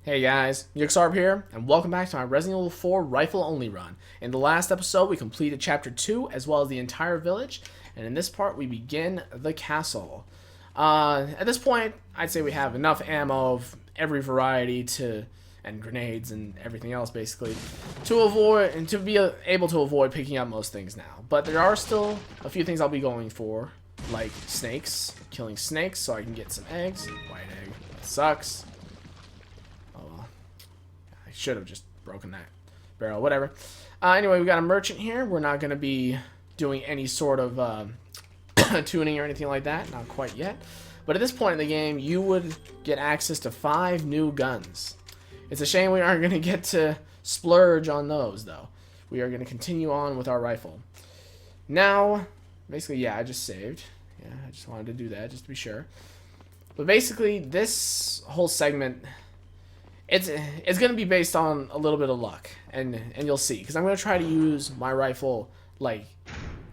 Hey guys, Yxlarb here, and welcome back to my Resident Evil 4 rifle only run. In the last episode, we completed Chapter 2 as well as the entire village, and in this part, we begin the castle. At this point, I'd say we have enough ammo of every variety and grenades and everything else basically, to be able to avoid picking up most things now. But there are still a few things I'll be going for, like snakes, killing snakes so I can get some eggs. White egg, that sucks. Should have just broken that barrel, whatever. Anyway, we got a merchant here. We're not going to be doing any sort of tuning or anything like that, not quite yet. But at this point in the game, you would get access to 5 new guns. It's a shame we aren't going to get to splurge on those, though. We are going to continue on with our rifle. Now, basically, yeah, I just saved. Yeah, I just wanted to do that, just to be sure. But basically, this whole segment... It's going to be based on a little bit of luck, and you'll see, because I'm going to try to use my rifle, like,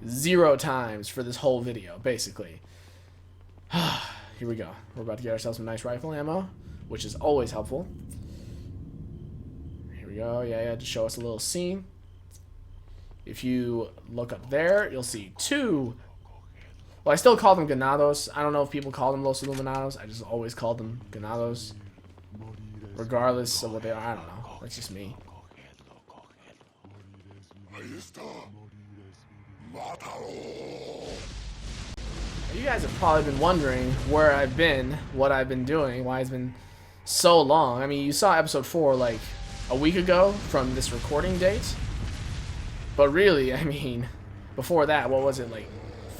0 times for this whole video, basically. Here we go. We're about to get ourselves some nice rifle ammo, which is always helpful. Here we go. Yeah, to show us a little scene. If you look up there, you'll see 2... Well, I still call them ganados. I don't know if people call them Los Iluminados. I just always call them ganados. Regardless of what they are, I don't know. That's just me. You guys have probably been wondering where I've been, what I've been doing, why it's been so long. I mean, you saw episode 4 like a week ago from this recording date. But really, I mean, before that, what was it, like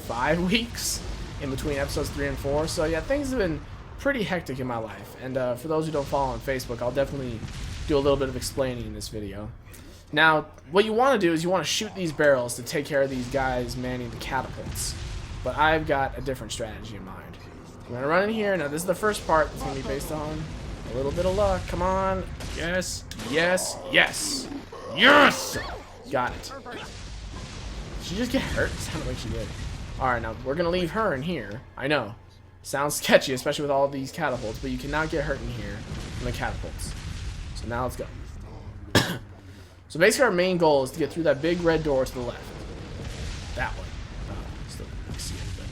5 weeks in between episodes 3 and 4? So yeah, things have been pretty hectic in my life, and for those who don't follow on Facebook, I'll definitely do a little bit of explaining in this video. Now, what you want to do is you want to shoot these barrels to take care of these guys manning the catapults, but I've got a different strategy in mind. I'm going to run in here. Now, this is the first part that's going to be based on a little bit of luck. Come on. Yes, yes, yes, yes! Got it. Did she just get hurt? It sounded like she did. Alright, now, we're going to leave her in here. I know. Sounds sketchy, especially with all these catapults, but you cannot get hurt in here from the catapults. So now let's go. So basically our main goal is to get through that big red door to the left. That one. Still can't see it, but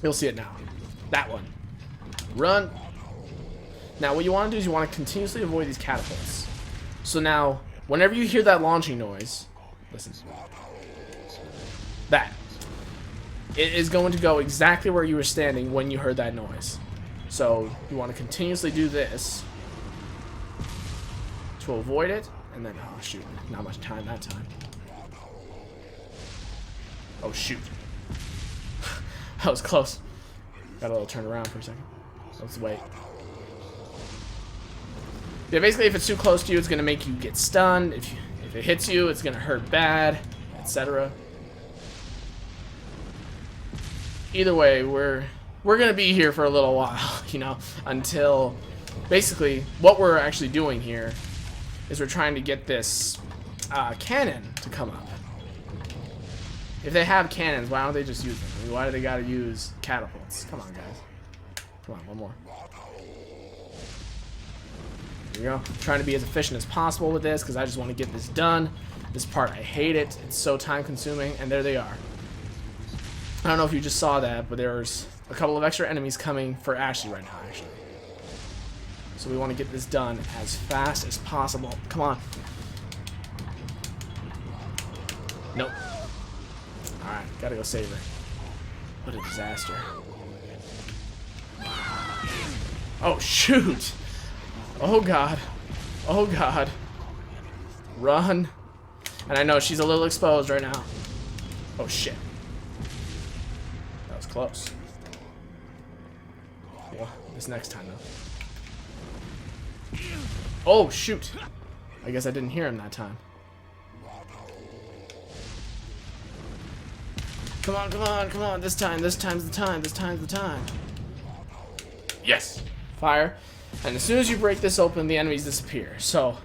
you'll see it now. That one. Run. Now what you want to do is you want to continuously avoid these catapults. So now, whenever you hear that launching noise, listen. That. It is going to go exactly where you were standing when you heard that noise. So you want to continuously do this to avoid it, and then, oh shoot, not much time that time. Oh shoot. That was close. Got a little turn around for a second. Let's wait. Yeah, basically if it's too close to you, it's going to make you get stunned. If it hits you, it's going to hurt bad, etc. Either way, we're gonna be here for a little while, you know, until basically what we're actually doing here is we're trying to get this cannon to come up. If they have cannons, why don't they just use them? I mean, why do they gotta use catapults? Come on, guys. Come on, one more. Here we go. I'm trying to be as efficient as possible with this because I just want to get this done. This part, I hate it. It's so time consuming, and there they are. I don't know if you just saw that, but there's a couple of extra enemies coming for Ashley right now, actually. So we want to get this done as fast as possible. Come on. Nope. Alright, gotta go save her. What a disaster. Oh, shoot! Oh, God. Oh, God. Run. And I know she's a little exposed right now. Oh, shit. Close. Well, this next time though. Oh shoot! I guess I didn't hear him that time. Come on, come on, come on! This time's the time. This time's the time. Yes. Fire. And as soon as you break this open, the enemies disappear. So,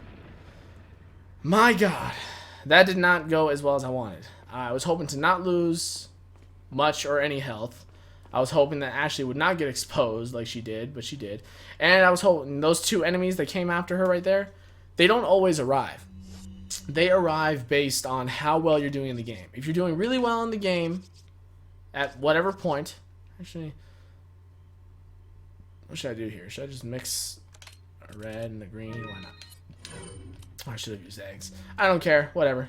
my God, that did not go as well as I wanted. I was hoping to not lose much or any health. I was hoping that Ashley would not get exposed like she did, but she did. And I was hoping those two enemies that came after her right there, they don't always arrive. They arrive based on how well you're doing in the game. If you're doing really well in the game, at whatever point... Actually, what should I do here? Should I just mix a red and a green? Why not? Oh, I should have used eggs. I don't care. Whatever.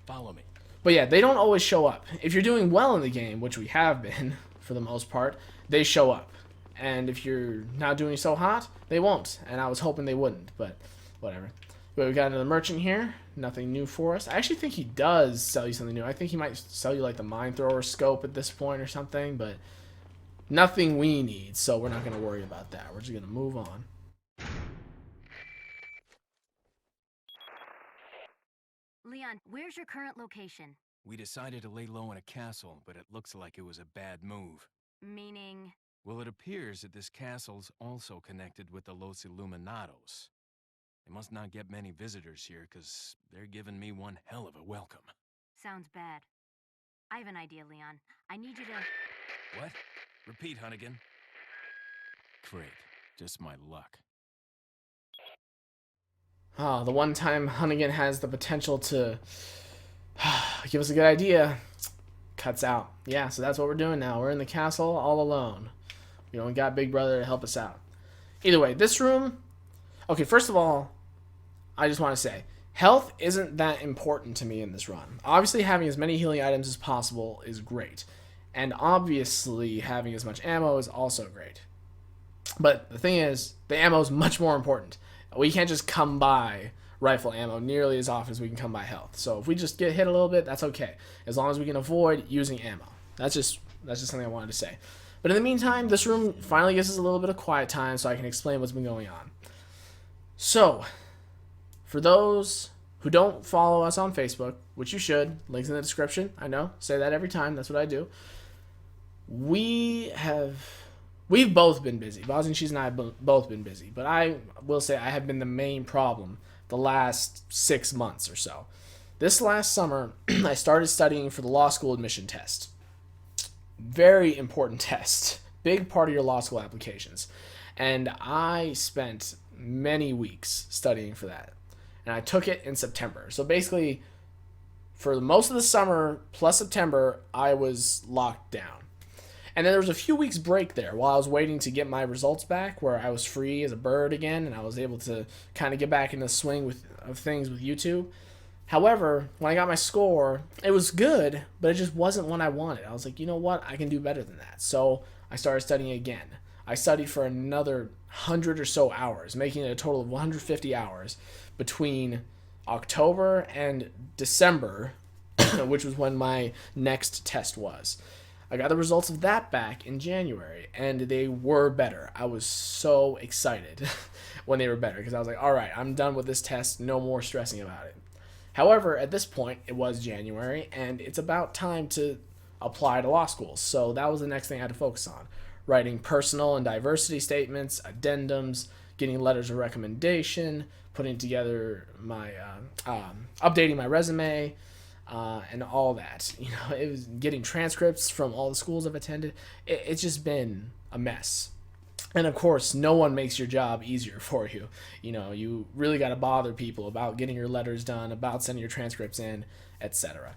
Follow me. But yeah, they don't always show up. If you're doing well in the game, which we have been for the most part, they show up. And if you're not doing so hot, they won't. And I was hoping they wouldn't, but whatever. But we got another merchant here. Nothing new for us. I actually think he does sell you something new. I think he might sell you like the mine thrower scope at this point or something, but nothing we need, so we're not going to worry about that. We're just going to move on. Leon, where's your current location? We decided to lay low in a castle, but it looks like it was a bad move. Meaning? Well, it appears that this castle's also connected with the Los Illuminados. They must not get many visitors here, because they're giving me one hell of a welcome. Sounds bad. I have an idea, Leon. I need you to... What? Repeat, Hunnigan. Great. Just my luck. Ah, the one time Hunnigan has the potential to give us a good idea, cuts out. Yeah, so that's what we're doing now. We're in the castle all alone. We don't got Big Brother to help us out. Either way, this room... Okay, first of all, I just want to say, health isn't that important to me in this run. Obviously, having as many healing items as possible is great. And obviously, having as much ammo is also great. But the thing is, the ammo is much more important. We can't just come by rifle ammo nearly as often as we can come by health. So if we just get hit a little bit, that's okay. As long as we can avoid using ammo. That's just something I wanted to say. But in the meantime, this room finally gives us a little bit of quiet time so I can explain what's been going on. So, for those who don't follow us on Facebook, which you should, links in the description, I know, say that every time, that's what I do. We've both been busy. Bosniancheese and I have both been busy, but I will say I have been the main problem the last 6 months or so. This last summer, I started studying for the law school admission test. Very important test. Big part of your law school applications. And I spent many weeks studying for that. And I took it in September. So basically, for most of the summer plus September, I was locked down. And then there was a few weeks break there while I was waiting to get my results back, where I was free as a bird again, and I was able to kind of get back in the swing of things with YouTube. However, when I got my score, it was good, but it just wasn't what I wanted. I was like, you know what? I can do better than that. So I started studying again. I studied for another 100 or so hours, making it a total of 150 hours between October and December, which was when my next test was. I got the results of that back in January, and they were better. I was so excited when they were better, because I was like, all right, I'm done with this test, no more stressing about it. However, at this point, it was January, and it's about time to apply to law school, so that was the next thing I had to focus on. Writing personal and diversity statements, addendums, getting letters of recommendation, putting together my, updating my resume, and all that. You know, it was getting transcripts from all the schools I've attended. It's just been a mess. And of course, no one makes your job easier for you. You know, you really got to bother people about getting your letters done, about sending your transcripts in, etc.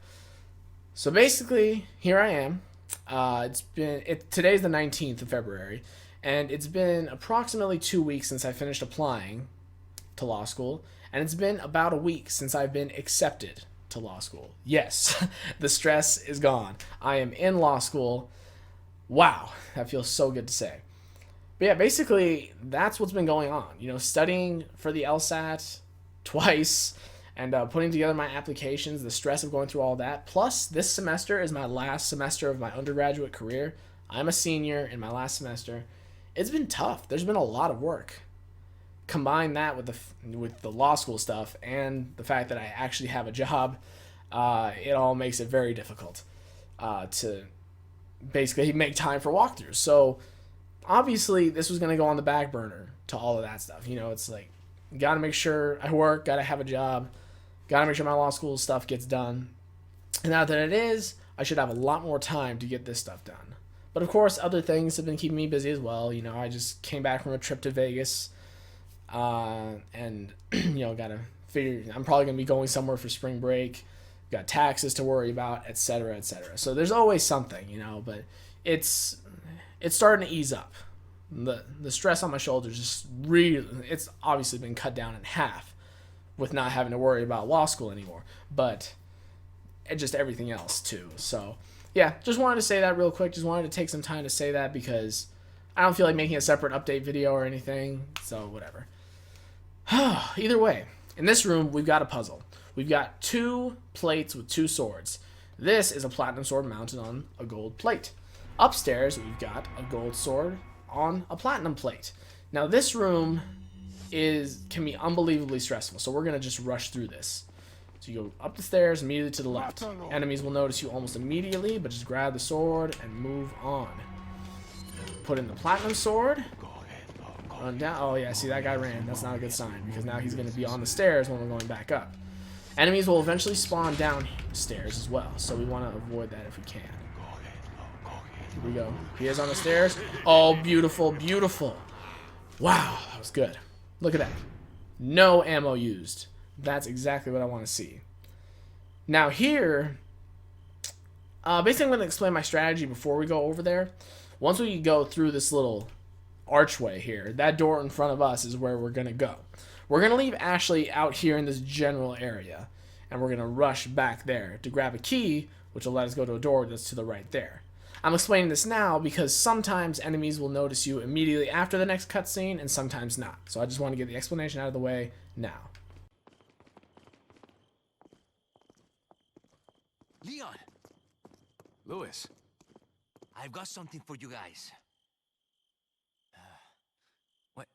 So basically, here I am. Today's the 19th of February, and it's been approximately 2 weeks since I finished applying to law school, and it's been about a week since I've been accepted to law school. Yes, the stress is gone. I am in law school. Wow, that feels so good to say. But yeah, basically, that's what's been going on. You know, studying for the LSAT twice and putting together my applications, the stress of going through all that. Plus, this semester is my last semester of my undergraduate career. I'm a senior in my last semester. It's been tough. There's been a lot of work. Combine that with the law school stuff and the fact that I actually have a job, it all makes it very difficult to basically make time for walkthroughs. So obviously this was going to go on the back burner to all of that stuff. You know, it's like, got to make sure I work, got to have a job, got to make sure my law school stuff gets done. And now that it is, I should have a lot more time to get this stuff done. But of course, other things have been keeping me busy as well. You know, I just came back from a trip to Vegas, and gotta figure. I'm probably gonna be going somewhere for spring break. Got taxes to worry about, etc., etc. So there's always something, but it's starting to ease up. The stress on my shoulders just really, it's obviously been cut down in half with not having to worry about law school anymore, but just everything else too. So yeah, just wanted to say that real quick. Just wanted to take some time to say that because I don't feel like making a separate update video or anything. So whatever. Either way, in this room we've got a puzzle. We've got 2 plates with 2 swords. This is a platinum sword mounted on a gold plate. Upstairs we've got a gold sword on a platinum plate. Now this room can be unbelievably stressful, so we're gonna just rush through this. So you go up the stairs, immediately to the left. Enemies will notice you almost immediately, but just grab the sword and move on. Put in the platinum sword. Run down. Oh yeah, see, that guy ran. That's not a good sign, because now he's going to be on the stairs when we're going back up. Enemies will eventually spawn downstairs as well, so we want to avoid that if we can. Here we go. He is on the stairs. Oh, beautiful, beautiful. Wow, that was good. Look at that. No ammo used. That's exactly what I want to see. Now here, basically I'm going to explain my strategy before we go over there. Once we go through this little archway here, that door in front of us is where we're going to go. We're going to leave Ashley out here in this general area, and we're going to rush back there to grab a key, which will let us go to a door that's to the right there. I'm explaining this now because sometimes enemies will notice you immediately after the next cutscene, and sometimes not. So I just want to get the explanation out of the way now. Leon! Louis. I've got something for you guys. What?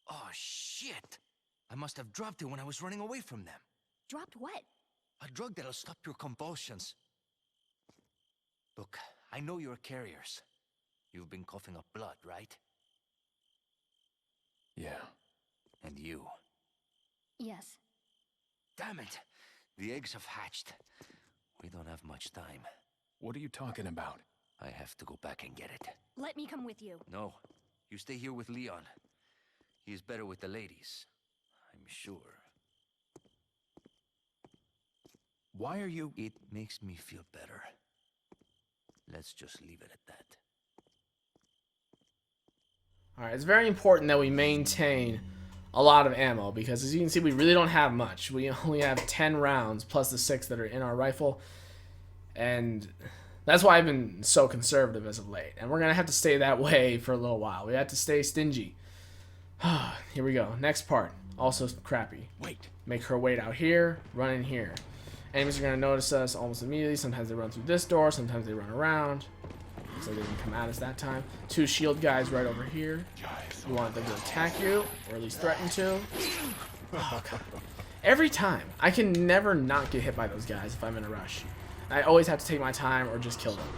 Oh, shit! I must have dropped it when I was running away from them. Dropped what? A drug that'll stop your convulsions. Look, I know you're carriers. You've been coughing up blood, right? Yeah. And you? Yes. Damn it! The eggs have hatched. We don't have much time. What are you talking about? I have to go back and get it. Let me come with you. No, you stay here with Leon. He is better with the ladies, I'm sure. Why are you... It makes me feel better. Let's just leave it at that. Alright, it's very important that we maintain a lot of ammo, because as you can see, we really don't have much. We only have 10 rounds plus the 6 that are in our rifle, and that's why I've been so conservative as of late, and we're gonna have to stay that way for a little while. We have to stay stingy. Here we go. Next part, also crappy. Wait. Make her wait out here, run in here. Enemies are gonna notice us almost immediately. Sometimes they run through this door, sometimes they run around. So they didn't come at us that time. 2 shield guys right over here. You want them to attack you, or at least threaten to. Oh, God. Every time. I can never not get hit by those guys if I'm in a rush. I always have to take my time or just kill them,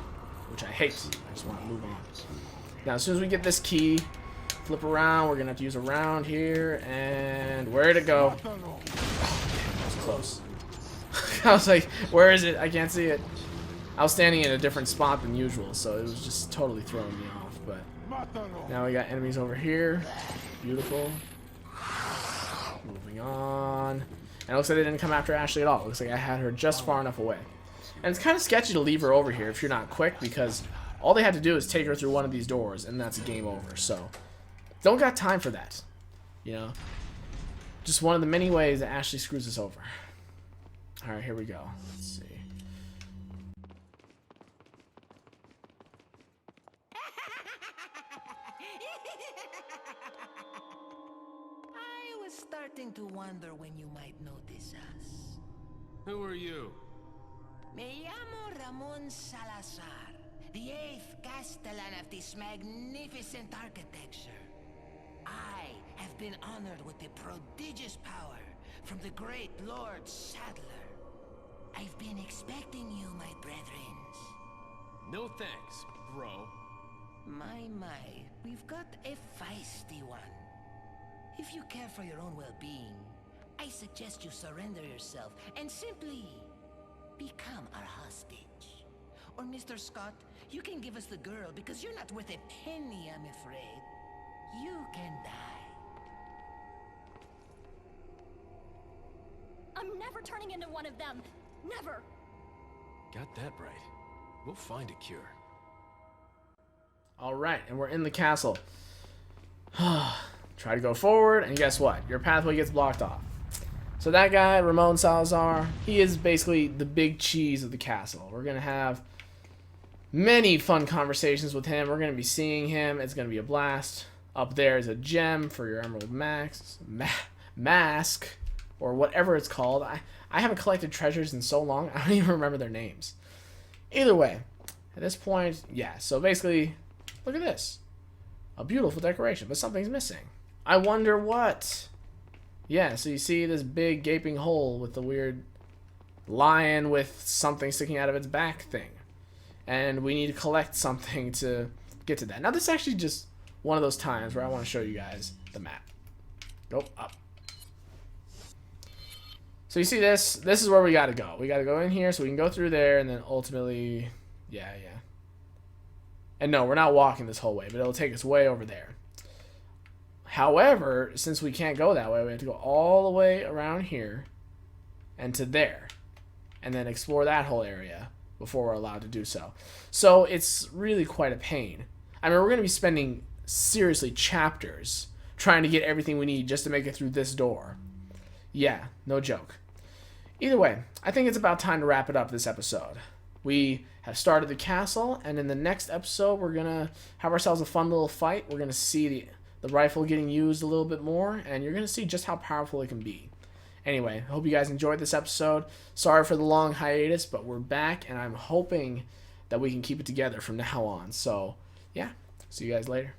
which I hate. I just want to move on. Now, as soon as we get this key, flip around. We're going to have to use a round here. And where'd it go? Oh, man, that was close. I was like, where is it? I can't see it. I was standing in a different spot than usual, so it was just totally throwing me off. But now we got enemies over here. Beautiful. Moving on. And it looks like they didn't come after Ashley at all. It looks like I had her just far enough away. And it's kind of sketchy to leave her over here if you're not quick, because all they had to do is take her through one of these doors, and that's a game over. So don't got time for that. You know? Just one of the many ways that Ashley screws us over. Alright, here we go. Let's see. I was starting to wonder when you might notice us. Who are you? Me llamo Ramon Salazar, the 8th Castellan of this magnificent architecture. I have been honored with the prodigious power from the great Lord Sadler. I've been expecting you, my brethrens. No thanks, bro. My, we've got a feisty one. If you care for your own well-being, I suggest you surrender yourself and simply become our hostage. Or Mr. Scott, you can give us the girl because you're not worth a penny, I'm afraid. You can die. I'm never turning into one of them. Never. Got that right. We'll find a cure. All right, and we're in the castle. Try to go forward, and guess what? Your pathway gets blocked off. So that guy, Ramon Salazar, he is basically the big cheese of the castle. We're going to have many fun conversations with him. We're going to be seeing him. It's going to be a blast. Up there is a gem for your Emerald Mask, or whatever it's called. I haven't collected treasures in so long, I don't even remember their names. Either way, at this point, yeah, so basically, look at this. A beautiful decoration, but something's missing. I wonder what. Yeah, so you see this big gaping hole with the weird lion with something sticking out of its back thing. And we need to collect something to get to that. Now, this is actually just one of those times where I want to show you guys the map. Go up. So you see this? This is where we got to go. We got to go in here so we can go through there and then ultimately... Yeah. And no, we're not walking this whole way, but it'll take us way over there. However, since we can't go that way, we have to go all the way around here and to there. And then explore that whole area before we're allowed to do so. So it's really quite a pain. I mean, we're going to be spending, seriously, chapters trying to get everything we need just to make it through this door. Yeah, no joke. Either way, I think it's about time to wrap it up this episode. We have started the castle, and in the next episode, we're going to have ourselves a fun little fight. We're going to see the rifle getting used a little bit more, and you're going to see just how powerful it can be. Anyway, I hope you guys enjoyed this episode. Sorry for the long hiatus, but we're back, and I'm hoping that we can keep it together from now on. So, yeah, see you guys later.